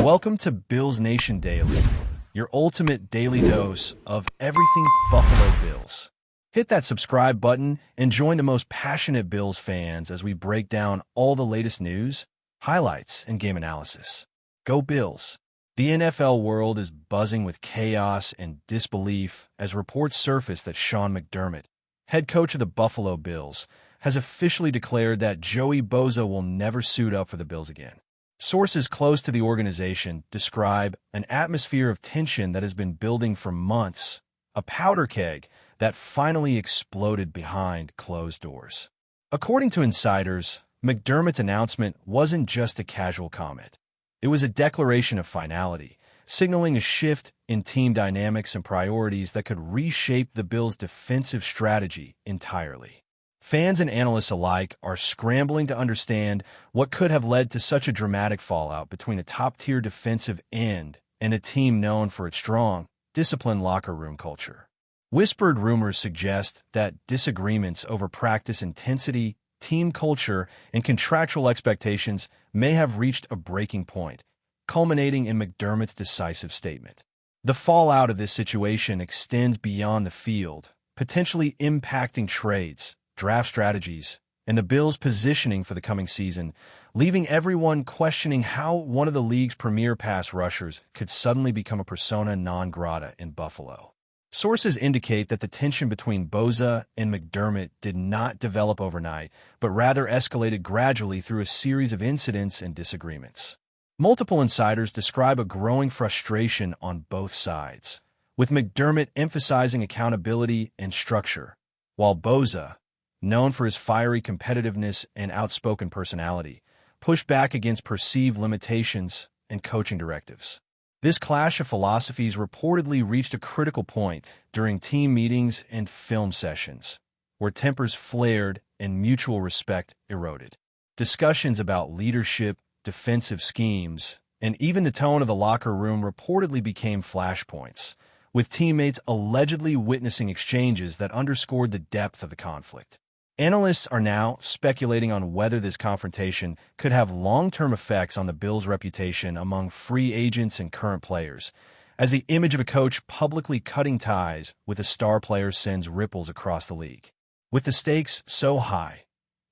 Welcome to Bills Nation Daily, your ultimate daily dose of everything Buffalo Bills. Hit that subscribe button and join the most passionate Bills fans as we break down all the latest news, highlights, and game analysis. Go Bills! The NFL world is buzzing with chaos and disbelief as reports surface that Sean McDermott, head coach of the Buffalo Bills, has officially declared that Joey Bosa will never suit up for the Bills again. Sources close to the organization describe an atmosphere of tension that has been building for months, a powder keg that finally exploded behind closed doors. According to insiders, McDermott's announcement wasn't just a casual comment. It was a declaration of finality, signaling a shift in team dynamics and priorities that could reshape the Bills' defensive strategy entirely. Fans and analysts alike are scrambling to understand what could have led to such a dramatic fallout between a top-tier defensive end and a team known for its strong, disciplined locker room culture. Whispered rumors suggest that disagreements over practice intensity, team culture, and contractual expectations may have reached a breaking point, culminating in McDermott's decisive statement. The fallout of this situation extends beyond the field, potentially impacting trades, draft strategies, and the Bills' positioning for the coming season, leaving everyone questioning how one of the league's premier pass rushers could suddenly become a persona non grata in Buffalo. Sources indicate that the tension between Bosa and McDermott did not develop overnight, but rather escalated gradually through a series of incidents and disagreements. Multiple insiders describe a growing frustration on both sides, with McDermott emphasizing accountability and structure, while Bosa, known for his fiery competitiveness and outspoken personality, pushed back against perceived limitations and coaching directives. This clash of philosophies reportedly reached a critical point during team meetings and film sessions, where tempers flared and mutual respect eroded. Discussions about leadership, defensive schemes, and even the tone of the locker room reportedly became flashpoints, with teammates allegedly witnessing exchanges that underscored the depth of the conflict. Analysts are now speculating on whether this confrontation could have long-term effects on the Bills' reputation among free agents and current players, as the image of a coach publicly cutting ties with a star player sends ripples across the league. With the stakes so high,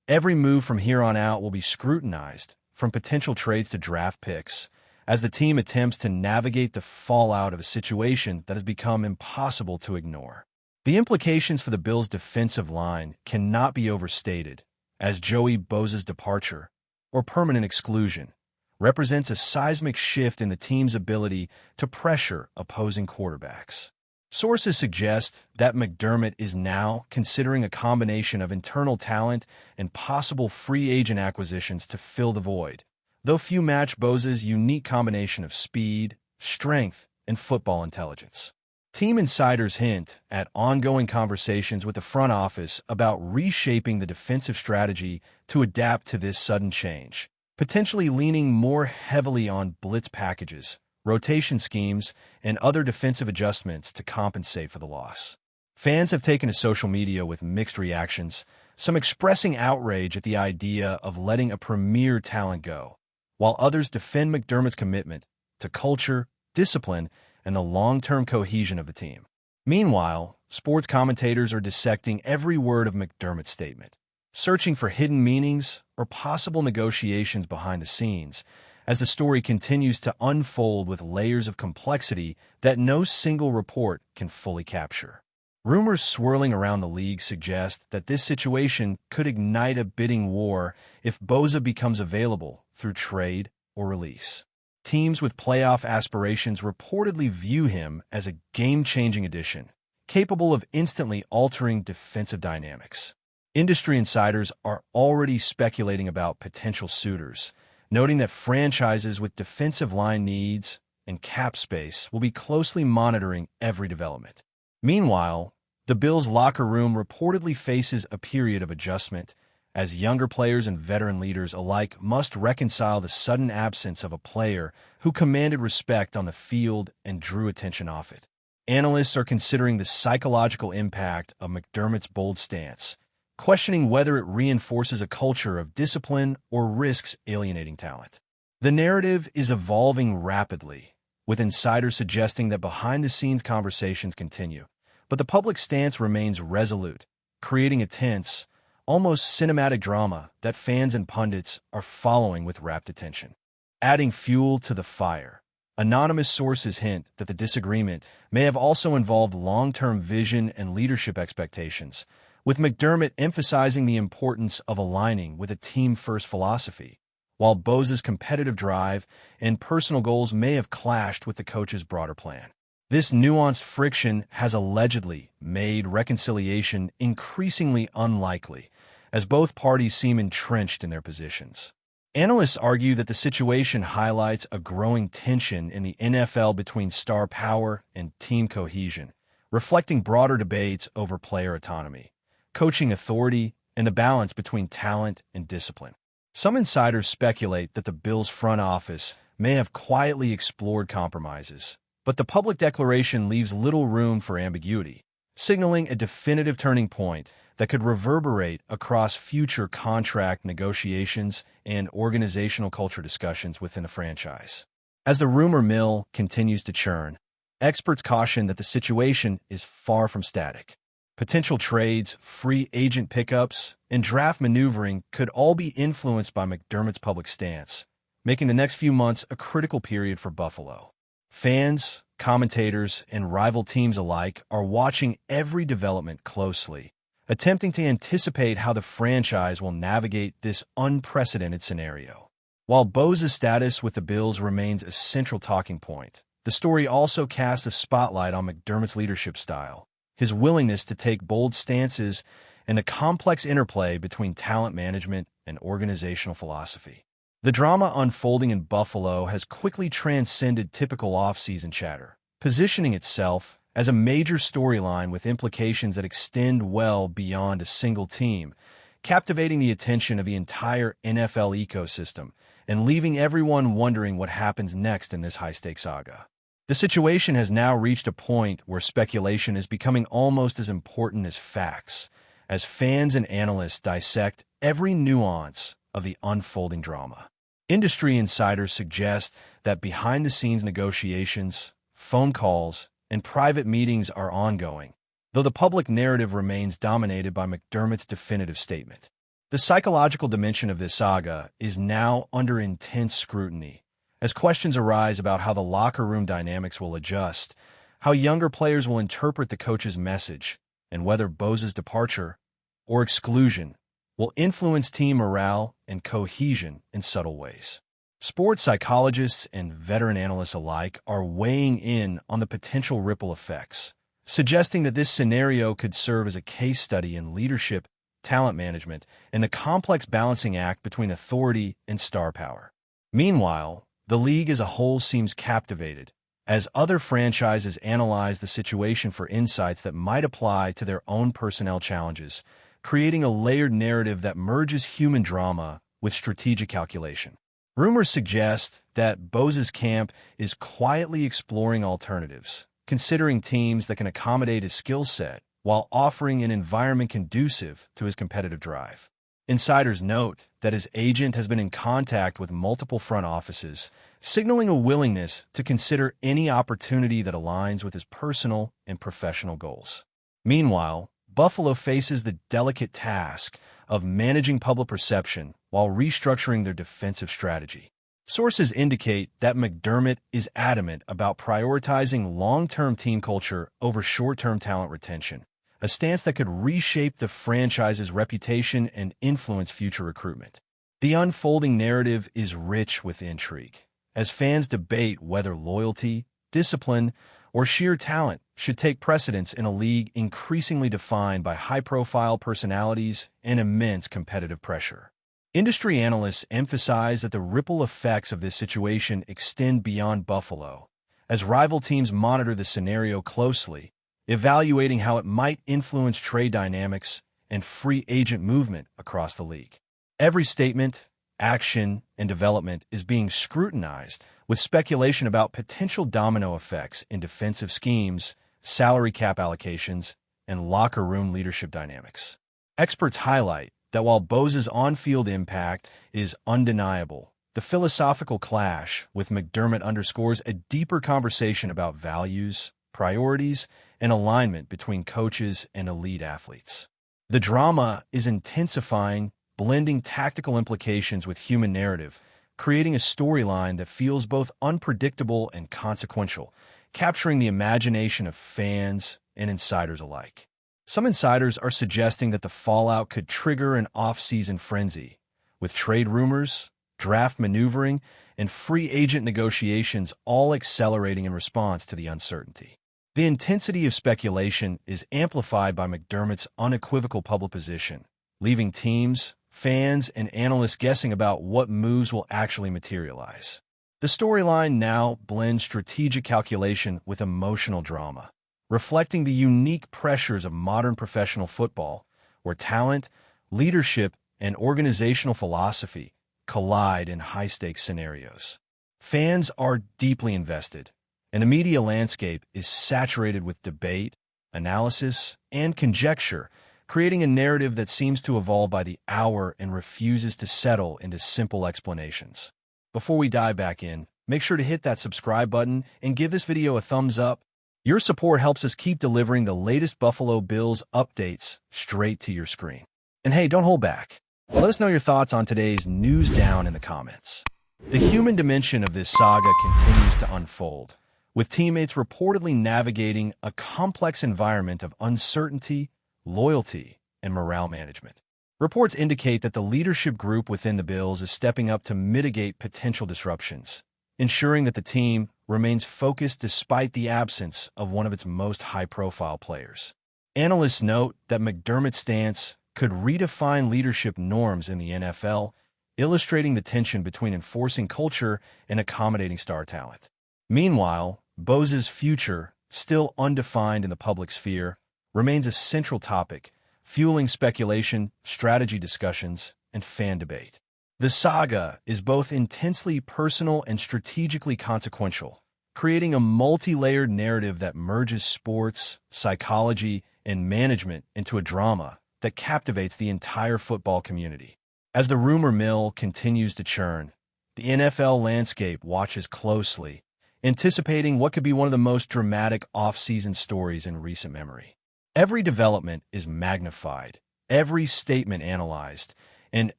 every move from here on out will be scrutinized, from potential trades to draft picks, as the team attempts to navigate the fallout of a situation that has become impossible to ignore. The implications for the Bills' defensive line cannot be overstated, as Joey Bosa's departure, or permanent exclusion, represents a seismic shift in the team's ability to pressure opposing quarterbacks. Sources suggest that McDermott is now considering a combination of internal talent and possible free agent acquisitions to fill the void, though few match Bosa's unique combination of speed, strength, and football intelligence. Team insiders hint at ongoing conversations with the front office about reshaping the defensive strategy to adapt to this sudden change, potentially leaning more heavily on blitz packages, rotation schemes, and other defensive adjustments to compensate for the loss. Fans have taken to social media with mixed reactions, some expressing outrage at the idea of letting a premier talent go, while others defend McDermott's commitment to culture, discipline, and the long-term cohesion of the team. Meanwhile, sports commentators are dissecting every word of McDermott's statement, searching for hidden meanings or possible negotiations behind the scenes, as the story continues to unfold with layers of complexity that no single report can fully capture. Rumors swirling around the league suggest that this situation could ignite a bidding war if Bosa becomes available through trade or release. Teams with playoff aspirations reportedly view him as a game-changing addition, capable of instantly altering defensive dynamics. Industry insiders are already speculating about potential suitors, noting that franchises with defensive line needs and cap space will be closely monitoring every development. Meanwhile, the Bills' locker room reportedly faces a period of adjustment, as younger players and veteran leaders alike must reconcile the sudden absence of a player who commanded respect on the field and drew attention off it. Analysts are considering the psychological impact of McDermott's bold stance, questioning whether it reinforces a culture of discipline or risks alienating talent. The narrative is evolving rapidly, with insiders suggesting that behind-the-scenes conversations continue, but the public stance remains resolute, creating a tense, almost cinematic drama that fans and pundits are following with rapt attention. Adding fuel to the fire, anonymous sources hint that the disagreement may have also involved long-term vision and leadership expectations, with McDermott emphasizing the importance of aligning with a team-first philosophy, while Bose's competitive drive and personal goals may have clashed with the coach's broader plan. This nuanced friction has allegedly made reconciliation increasingly unlikely, as both parties seem entrenched in their positions. Analysts argue that the situation highlights a growing tension in the NFL between star power and team cohesion, reflecting broader debates over player autonomy, coaching authority, and the balance between talent and discipline. Some insiders speculate that the Bills' front office may have quietly explored compromises, but the public declaration leaves little room for ambiguity, signaling a definitive turning point that could reverberate across future contract negotiations and organizational culture discussions within the franchise. As the rumor mill continues to churn, experts caution that the situation is far from static. Potential trades, free agent pickups, and draft maneuvering could all be influenced by McDermott's public stance, making the next few months a critical period for Buffalo. Fans, commentators, and rival teams alike are watching every development closely, attempting to anticipate how the franchise will navigate this unprecedented scenario. While Bose's status with the Bills remains a central talking point, the story also casts a spotlight on McDermott's leadership style, his willingness to take bold stances, and the complex interplay between talent management and organizational philosophy. The drama unfolding in Buffalo has quickly transcended typical off-season chatter, positioning itself as a major storyline with implications that extend well beyond a single team, captivating the attention of the entire NFL ecosystem and leaving everyone wondering what happens next in this high-stakes saga. The situation has now reached a point where speculation is becoming almost as important as facts, as fans and analysts dissect every nuance of the unfolding drama. Industry insiders suggest that behind-the-scenes negotiations, phone calls, and private meetings are ongoing, though the public narrative remains dominated by McDermott's definitive statement. The psychological dimension of this saga is now under intense scrutiny, as questions arise about how the locker room dynamics will adjust, how younger players will interpret the coach's message, and whether Bose's departure or exclusion will influence team morale and cohesion in subtle ways. Sports psychologists and veteran analysts alike are weighing in on the potential ripple effects, suggesting that this scenario could serve as a case study in leadership, talent management, and the complex balancing act between authority and star power. Meanwhile, the league as a whole seems captivated, as other franchises analyze the situation for insights that might apply to their own personnel challenges, creating a layered narrative that merges human drama with strategic calculation. Rumors suggest that Bose's camp is quietly exploring alternatives, considering teams that can accommodate his skill set while offering an environment conducive to his competitive drive. Insiders note that his agent has been in contact with multiple front offices, signaling a willingness to consider any opportunity that aligns with his personal and professional goals. Meanwhile, Buffalo faces the delicate task of managing public perception while restructuring their defensive strategy. Sources indicate that McDermott is adamant about prioritizing long-term team culture over short-term talent retention, a stance that could reshape the franchise's reputation and influence future recruitment. The unfolding narrative is rich with intrigue, as fans debate whether loyalty, discipline, or sheer talent should take precedence in a league increasingly defined by high-profile personalities and immense competitive pressure. Industry analysts emphasize that the ripple effects of this situation extend beyond Buffalo, as rival teams monitor the scenario closely, evaluating how it might influence trade dynamics and free agent movement across the league. Every statement, action, and development is being scrutinized, with speculation about potential domino effects in defensive schemes, salary cap allocations, and locker room leadership dynamics. Experts highlight that while Bose's on-field impact is undeniable, The philosophical clash with McDermott underscores a deeper conversation about values, priorities, and alignment between coaches and elite athletes. The drama is intensifying, blending tactical implications with human narrative, creating a storyline that feels both unpredictable and consequential, capturing the imagination of fans and insiders alike. Some insiders are suggesting that the fallout could trigger an off-season frenzy, with trade rumors, draft maneuvering, and free agent negotiations all accelerating in response to the uncertainty. The intensity of speculation is amplified by McDermott's unequivocal public position, leaving teams, fans, and analysts guessing about what moves will actually materialize. The storyline now blends strategic calculation with emotional drama, reflecting the unique pressures of modern professional football, where talent, leadership, and organizational philosophy collide in high-stakes scenarios. Fans are deeply invested, and the media landscape is saturated with debate, analysis, and conjecture, creating a narrative that seems to evolve by the hour and refuses to settle into simple explanations. Before we dive back in, make sure to hit that subscribe button and give this video a thumbs up. Your support helps us keep delivering the latest Buffalo Bills updates straight to your screen. And hey, don't hold back. Let us know your thoughts on today's news down in the comments. The human dimension of this saga continues to unfold, with teammates reportedly navigating a complex environment of uncertainty, loyalty, and morale management. Reports indicate that the leadership group within the Bills is stepping up to mitigate potential disruptions, ensuring that the team remains focused despite the absence of one of its most high-profile players. Analysts note that McDermott's stance could redefine leadership norms in the NFL, illustrating the tension between enforcing culture and accommodating star talent. Meanwhile, Bose's future, still undefined in the public sphere, remains a central topic, fueling speculation, strategy discussions, and fan debate. The saga is both intensely personal and strategically consequential, creating a multi-layered narrative that merges sports, psychology, and management into a drama that captivates the entire football community. As the rumor mill continues to churn, the NFL landscape watches closely, anticipating what could be one of the most dramatic off-season stories in recent memory. Every development is magnified, every statement analyzed, and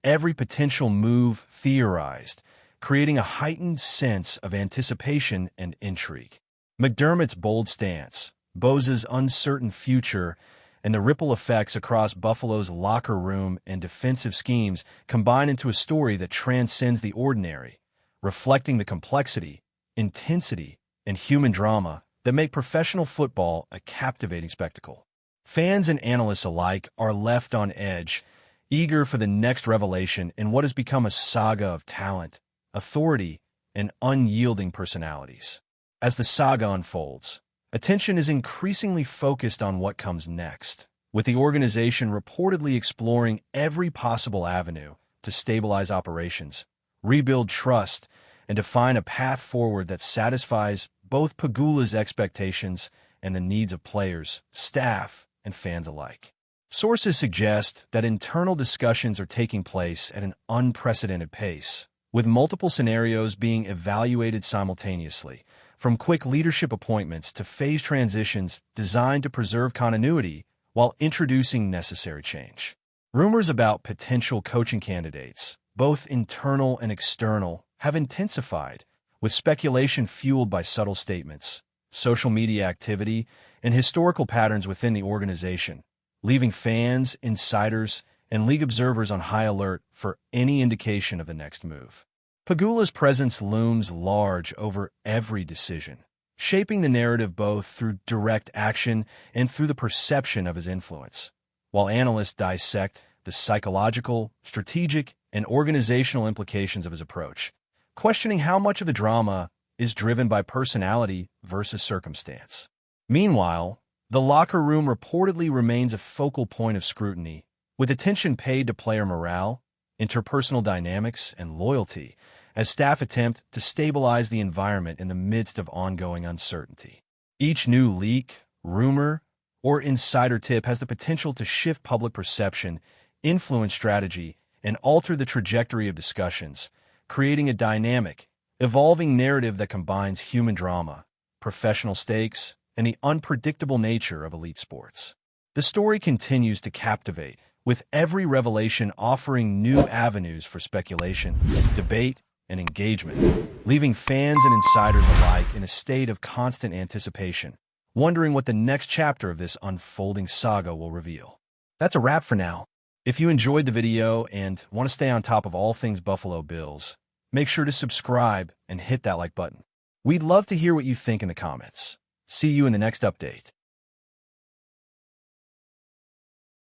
every potential move theorized, creating a heightened sense of anticipation and intrigue. McDermott's bold stance, Bose's uncertain future, and the ripple effects across Buffalo's locker room and defensive schemes combine into a story that transcends the ordinary, reflecting the complexity, intensity, and human drama that make professional football a captivating spectacle. Fans and analysts alike are left on edge, eager for the next revelation in what has become a saga of talent, authority, and unyielding personalities. As the saga unfolds, attention is increasingly focused on what comes next, with the organization reportedly exploring every possible avenue to stabilize operations, rebuild trust, and define a path forward that satisfies both Pegula's expectations and the needs of players, staff, and fans alike. Sources suggest that internal discussions are taking place at an unprecedented pace, with multiple scenarios being evaluated simultaneously, from quick leadership appointments to phase transitions designed to preserve continuity while introducing necessary change. Rumors about potential coaching candidates, both internal and external, have intensified, with speculation fueled by subtle statements, social media activity, and historical patterns within the organization, leaving fans, insiders, and league observers on high alert for any indication of the next move. Pegula's presence looms large over every decision, shaping the narrative both through direct action and through the perception of his influence, while analysts dissect the psychological, strategic, and organizational implications of his approach, questioning how much of the drama is driven by personality versus circumstance. Meanwhile, the locker room reportedly remains a focal point of scrutiny, with attention paid to player morale, interpersonal dynamics, and loyalty, as staff attempt to stabilize the environment in the midst of ongoing uncertainty. Each new leak, rumor, or insider tip has the potential to shift public perception, influence strategy, and alter the trajectory of discussions, creating a dynamic, evolving narrative that combines human drama, professional stakes, and the unpredictable nature of elite sports. The story continues to captivate, with every revelation offering new avenues for speculation, debate, and engagement, leaving fans and insiders alike in a state of constant anticipation, wondering what the next chapter of this unfolding saga will reveal. That's a wrap for now. If you enjoyed the video and want to stay on top of all things Buffalo Bills, make sure to subscribe and hit that like button. We'd love to hear what you think in the comments. See you in the next update.